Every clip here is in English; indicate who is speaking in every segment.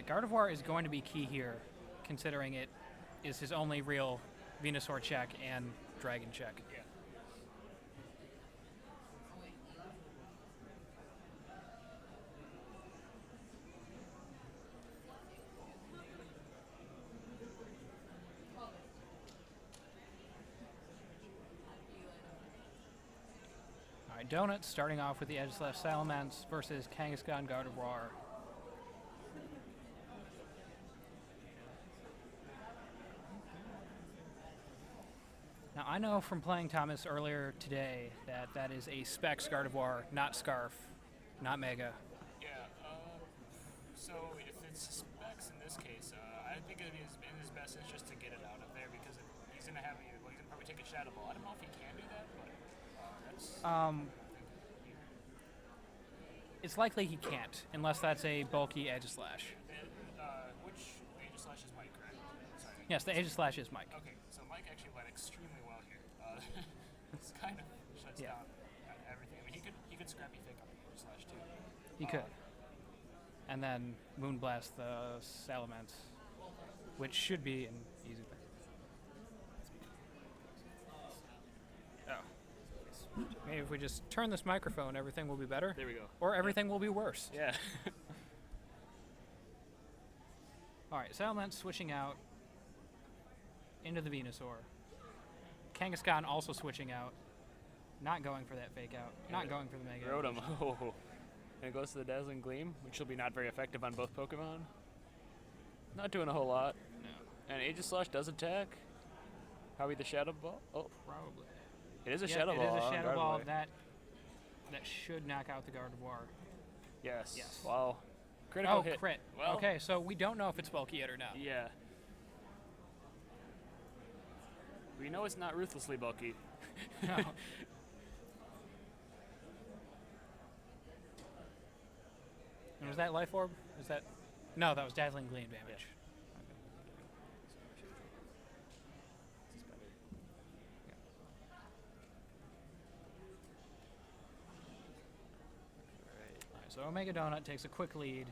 Speaker 1: Gardevoir is going to be key here, considering it is his only real Venusaur check and Dragon check.
Speaker 2: Yeah.
Speaker 1: All right, Donut starting off with the Edge-slash Salamence versus Kangaskhan Gardevoir. Now, I know from playing Thomas earlier today that that is a Specs Gardevoir, not Scarf, not Mega.
Speaker 2: Yeah. So if it's specs in this case, I think it is in his best interest to get it out of there because he's gonna have he's gonna probably take a Shadow Ball. I don't know if he can do that, but that's.
Speaker 1: It's likely he can't, unless that's a bulky Edge Slash.
Speaker 2: Which Aegis Slash is Mike, right? Sorry.
Speaker 1: Yes, the Edge Slash is Mike.
Speaker 2: Okay, so Mike actually went extremely well here. It's kind of shuts down everything. I mean, he could Scrappy Fake up the Aegis Slash too.
Speaker 1: He could. And then Moonblast the Salamence, which should be an easy thing. Oh. Maybe if we just turn this microphone, everything will be better.
Speaker 2: There we go.
Speaker 1: Or everything will be worse.
Speaker 2: Yeah.
Speaker 1: All right, Salamence switching out into the Venusaur. Kangaskhan also switching out. Not going for that fake out. Not going for the Mega.
Speaker 2: Rotom. Oh. And it goes to the Dazzling Gleam, which will be not very effective on both Pokemon. Not doing a whole lot.
Speaker 1: No.
Speaker 2: And Aegis Slash does attack. Probably the Shadow Ball. Oh,
Speaker 1: Probably.
Speaker 2: it is a Shadow Ball.
Speaker 1: It is a
Speaker 2: on
Speaker 1: Shadow Ball
Speaker 2: Gardevoir.
Speaker 1: that should knock out the Gardevoir.
Speaker 2: Yes.
Speaker 1: Yes.
Speaker 2: Wow. Critical hit.
Speaker 1: Crit.
Speaker 2: Well,
Speaker 1: Okay, so we don't know if it's bulky yet or not.
Speaker 2: Yeah. We know it's not ruthlessly bulky.
Speaker 1: No. And was that Life Orb? Is that? No, that was Dazzling Gleam damage. Alright, so OmegaDonut takes a quick lead.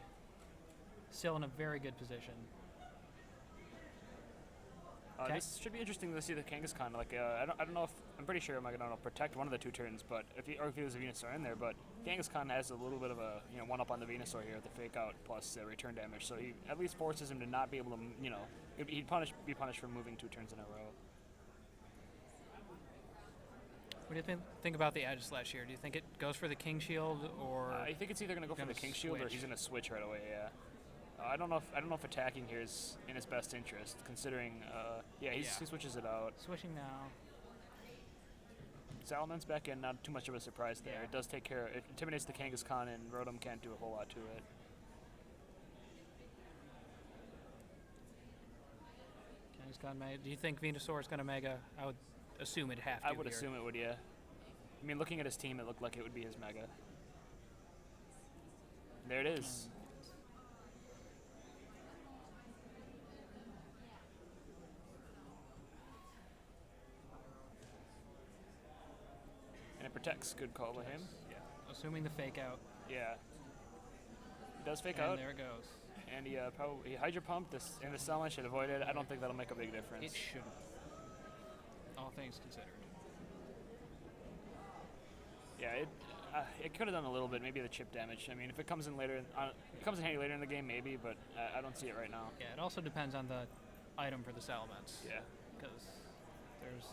Speaker 1: Still in a very good position. Okay.
Speaker 2: This should be interesting to see the Kangaskhan. Like, I don't know if I'm pretty sure OmegaDonut will protect one of the two turns, but if he was a Venusaur in there, but Kangaskhan has a little bit of a one up on the Venusaur here with the fake out plus return damage, so he at least forces him to not be able to he'd be punished for moving 2 turns in a row.
Speaker 1: What do you think about the Edge Slash here? Do you think it goes for the King Shield or?
Speaker 2: I think it's either going to go for the King Shield or he's going to switch right away. Yeah. I don't know if attacking here is in his best interest, considering he switches it out.
Speaker 1: Switching now.
Speaker 2: Salamence back in, not too much of a surprise there.
Speaker 1: Yeah.
Speaker 2: It does take care. It intimidates the Kangaskhan, and Rotom can't do a whole lot to it.
Speaker 1: Kangaskhan Mega. Do you think Venusaur is going to Mega? I would assume it'd have to.
Speaker 2: I would
Speaker 1: here.
Speaker 2: assume it would, yeah. I mean, looking at his team, it looked like it would be his Mega. There it is. And it protects. Good call by him.
Speaker 1: Yeah. Assuming the fake out.
Speaker 2: Yeah. He does fake
Speaker 1: And
Speaker 2: out.
Speaker 1: there it goes.
Speaker 2: And he probably Hydro Pump this, and the Salamence should avoid it. I don't think that'll make a big difference.
Speaker 1: It shouldn't. All things considered.
Speaker 2: Yeah, it could have done a little bit, maybe the chip damage. I mean, if it comes in later, it comes in handy later in the game, maybe, but I don't see it right now.
Speaker 1: Yeah, it also depends on the item for the Salamence.
Speaker 2: Yeah.
Speaker 1: Because there's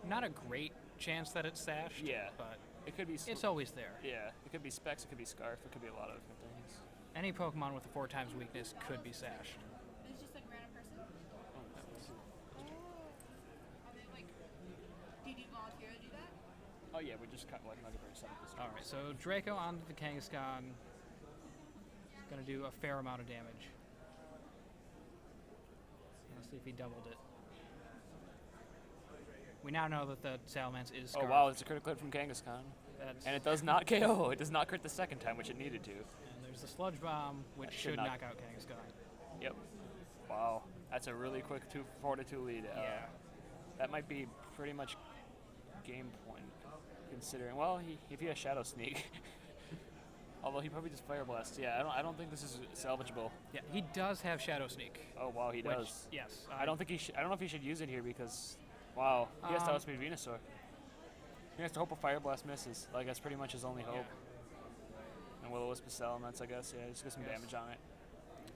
Speaker 1: not a great chance that it's sashed.
Speaker 2: Yeah.
Speaker 1: But
Speaker 2: it could be.
Speaker 1: It's always there.
Speaker 2: Yeah, it could be Specs, it could be Scarf, it could be a lot of different things.
Speaker 1: Any Pokemon with a 4 times weakness could be sashed.
Speaker 3: It's just like a random person? Are they like, did you volunteer to do that?
Speaker 2: Oh yeah, we just cut like Mega Bird 7 this time.
Speaker 1: All right, so Draco onto the Kangaskhan. Going to do a fair amount of damage. Let's see if he doubled it. We now know that the Salamence is
Speaker 2: Oh
Speaker 1: Scarf.
Speaker 2: wow, it's a critical hit from Kangaskhan. And it does not KO. It does not crit the second time, which it needed to.
Speaker 1: And there's the Sludge Bomb, which
Speaker 2: That
Speaker 1: should
Speaker 2: should
Speaker 1: knock out Kangaskhan.
Speaker 2: Yep. Wow, that's a really quick 4-2 lead.
Speaker 1: Yeah.
Speaker 2: That might be pretty much game point, considering. Well, if he has Shadow Sneak. Although he probably just Fire Blast. Yeah, I don't think this is salvageable.
Speaker 1: Yeah, he does have Shadow Sneak.
Speaker 2: Oh wow, he
Speaker 1: which,
Speaker 2: does.
Speaker 1: Yes.
Speaker 2: I don't think he should. I don't know if he should use it here because, wow, he has to outspeed Venusaur. He has to hope a Fire Blast misses. Like that's pretty much his only hope. And Will-O-Wisp is Salamence, I guess. Yeah, just get some damage on it.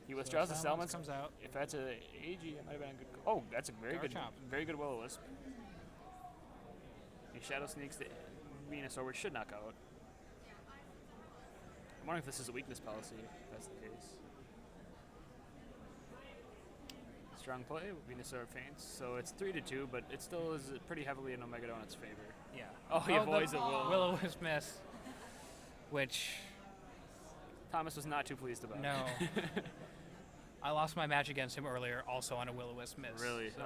Speaker 2: He withdraws the Salamence.
Speaker 1: Comes out.
Speaker 2: If that's a AG, it might have been a good. Oh, that's a very good Will-O-Wisp. He Shadow Sneaks the Venusaur, which should knock out. I'm wondering if this is a weakness policy, if that's the case. Strong play, Venusaur faints, so it's 3-2, but it still is pretty heavily in OmegaDonut's favor.
Speaker 1: Yeah.
Speaker 2: Oh, he avoids it.
Speaker 1: Will-O-Wisp miss, which
Speaker 2: Thomas was not too pleased about.
Speaker 1: no. I lost my match against him earlier, also on a Will-O-Wisp miss.
Speaker 2: Really?
Speaker 1: So,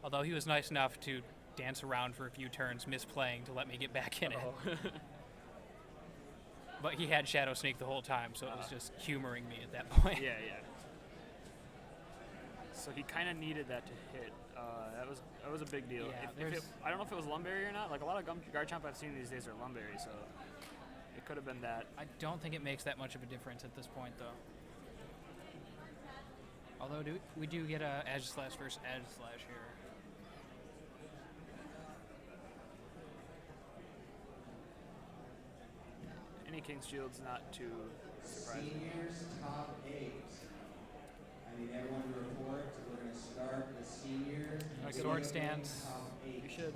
Speaker 1: although he was nice enough to dance around for a few turns, misplaying to let me get back in it. But he had Shadow Sneak the whole time, so it was just humoring me at that point.
Speaker 2: Yeah. So he kind of needed that to hit. That was a big deal.
Speaker 1: Yeah,
Speaker 2: I don't know if it was Lumberry or not. Like a lot of Garchomp I've seen these days are Lumberry, so it could have been that.
Speaker 1: I don't think it makes that much of a difference at this point, though. Although we do get a Edge Slash versus Edge Slash here.
Speaker 2: Any King's Shield's not too surprising.
Speaker 4: Seniors top 8. I need everyone to report. We're going to start the seniors.
Speaker 1: Sword stance.
Speaker 4: Top 8.
Speaker 2: We should.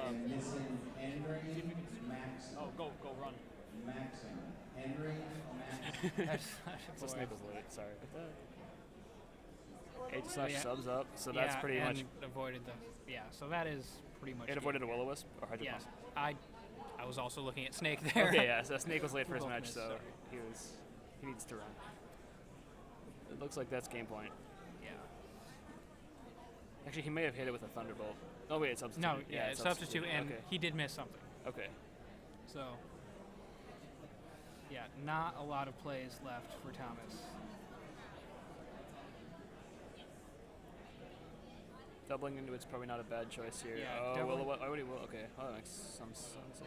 Speaker 4: And missing Henry, Max.
Speaker 2: Oh, go run.
Speaker 4: Maxim. Henry, Max.
Speaker 1: Edge Slash.
Speaker 2: So Snake was late. Sorry. H
Speaker 1: So,
Speaker 2: slash
Speaker 1: yeah.
Speaker 2: subs up. So that's pretty much.
Speaker 1: avoided the. Yeah, so that is pretty much.
Speaker 2: It avoided a Will-O-Wisp or Hydro
Speaker 1: Yes,
Speaker 2: Pump?
Speaker 1: I was also looking at Snake there.
Speaker 2: Okay, yeah. So Snake was late for his
Speaker 1: Both
Speaker 2: match,
Speaker 1: missed,
Speaker 2: so
Speaker 1: sorry.
Speaker 2: he needs to run. It looks like that's game point.
Speaker 1: Yeah.
Speaker 2: Actually, he may have hit it with a Thunderbolt. Oh wait, it's substitute.
Speaker 1: No, yeah, it's substitute, and
Speaker 2: okay.
Speaker 1: he did miss something.
Speaker 2: Okay.
Speaker 1: So, yeah, not a lot of plays left for Thomas.
Speaker 2: Doubling into it's probably not a bad choice here.
Speaker 1: Yeah,
Speaker 2: oh,
Speaker 1: doubling-
Speaker 2: why would he will? Okay, well, that makes some sense.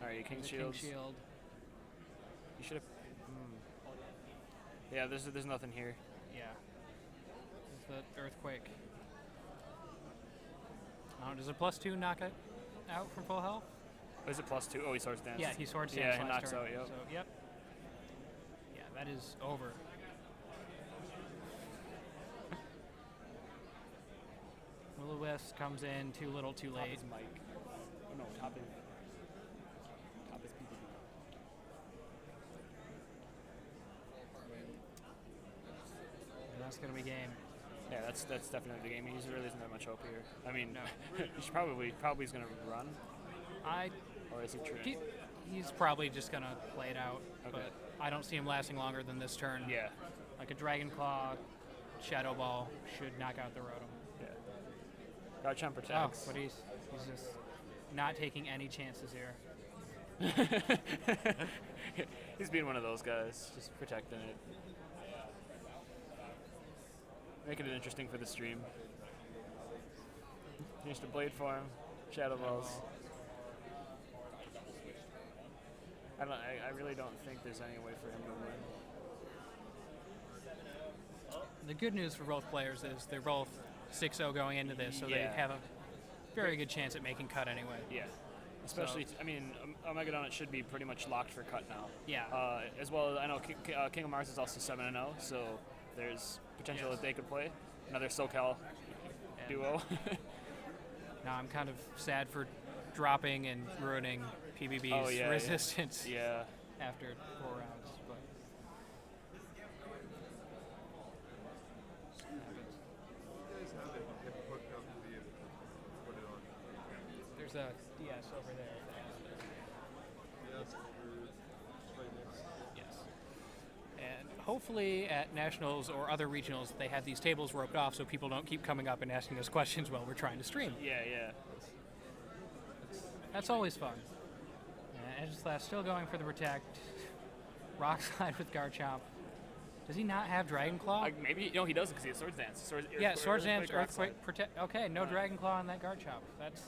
Speaker 2: All right, King
Speaker 1: There's a
Speaker 2: Shields.
Speaker 1: King Shield.
Speaker 2: You should have. Yeah, there's nothing here.
Speaker 1: Yeah. There's the Earthquake. Does a +2 knock it out from full health?
Speaker 2: Oh, is it +2? Oh, he Swords Dance.
Speaker 1: Yeah, he Sword Stance
Speaker 2: Yeah, he
Speaker 1: last
Speaker 2: knocks
Speaker 1: turn.
Speaker 2: out. Yep.
Speaker 1: So, yep. Yeah, that is over. Will-O-Wisp comes in too little, too
Speaker 2: Top
Speaker 1: late.
Speaker 2: is Mike. Oh no, top is PBB.
Speaker 1: And that's gonna be game.
Speaker 2: Yeah, that's definitely the game. He really isn't that much hope here. I mean,
Speaker 1: No.
Speaker 2: he's probably is gonna run,
Speaker 1: I
Speaker 2: or is he true?
Speaker 1: he's probably just gonna play it out,
Speaker 2: Okay.
Speaker 1: but I don't see him lasting longer than this turn.
Speaker 2: Yeah.
Speaker 1: Like a Dragon Claw, Shadow Ball should knock out the Rotom.
Speaker 2: Yeah. Garchomp
Speaker 1: Oh,
Speaker 2: protects.
Speaker 1: but he's just not taking any chances here.
Speaker 2: He's being one of those guys, just protecting it. Making it interesting for the stream. Finished a Blade Form, Shadow Balls. I really don't think there's any way for him to win.
Speaker 1: The good news for both players is they're both 6-0 going into this, so they
Speaker 2: Yeah.
Speaker 1: have a very good chance at making cut anyway.
Speaker 2: Yeah. Especially, I mean, OmegaDonut should be pretty much locked for cut now.
Speaker 1: Yeah.
Speaker 2: As well as I know King of Mars is also 7-0, so there's potential
Speaker 1: Yes.
Speaker 2: that they could play another SoCal
Speaker 1: And
Speaker 2: duo.
Speaker 1: now I'm kind of sad for dropping and ruining PBB's
Speaker 2: Oh, yeah,
Speaker 1: resistance
Speaker 2: Yeah.
Speaker 1: after 4 rounds. But there's a DS over there. Yes. And hopefully at nationals or other regionals, they have these tables roped off so people don't keep coming up and asking us questions while we're trying to stream.
Speaker 2: Yeah.
Speaker 1: That's always fun. Edgeslash still going for the protect. Rock Slide with Garchomp. Does he not have Dragon Claw?
Speaker 2: Maybe he doesn't because he has Swords Dance.
Speaker 1: Yeah, Swords Dance,
Speaker 2: Rock Slide.
Speaker 1: Earthquake, protect. Okay, no Dragon Claw on that Garchomp. That's